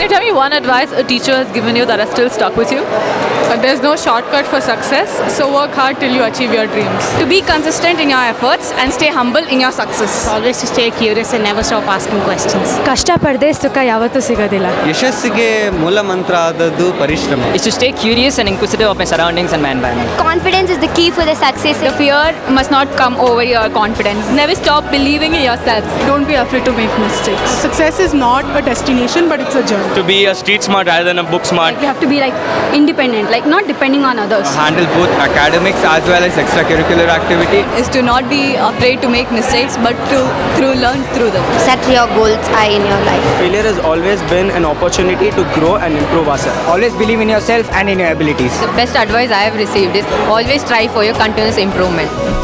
you tell me one advice a teacher has given you that has still stuck with you? There's no shortcut for success, so work hard till you achieve your dreams. To be consistent in your efforts and stay humble in your success. Always to stay curious and never stop asking questions. ಕಷ್ಟಪಡದೆ ಸುಖ ಯಾವತ್ತೂ ಸಿಗೋದಿಲ್ಲ. ಯಶಸ್ಸಿಗೆ ಮೂಲ ಮಂತ್ರ ಆದದ್ದು ಪರಿಶ್ರಮ. Is to stay curious and inquisitive of my surroundings and my environment. Confidence is the key for the success. The fear must not come over your confidence. Never stop believing in yourself. Don't be afraid to make mistakes. Success is not a destination, but it's a journey. To be a street smart rather than a book smart. You have to be independent, not depending on others. Handle both academics as well as extracurricular activity. Is to not be afraid to make mistakes, but to learn through them. Set your goals high in your life. Failure has always been an opportunity to grow and improve ourselves. Always believe in yourself and in your abilities. The best advice I have received is always strive for your continuous improvement.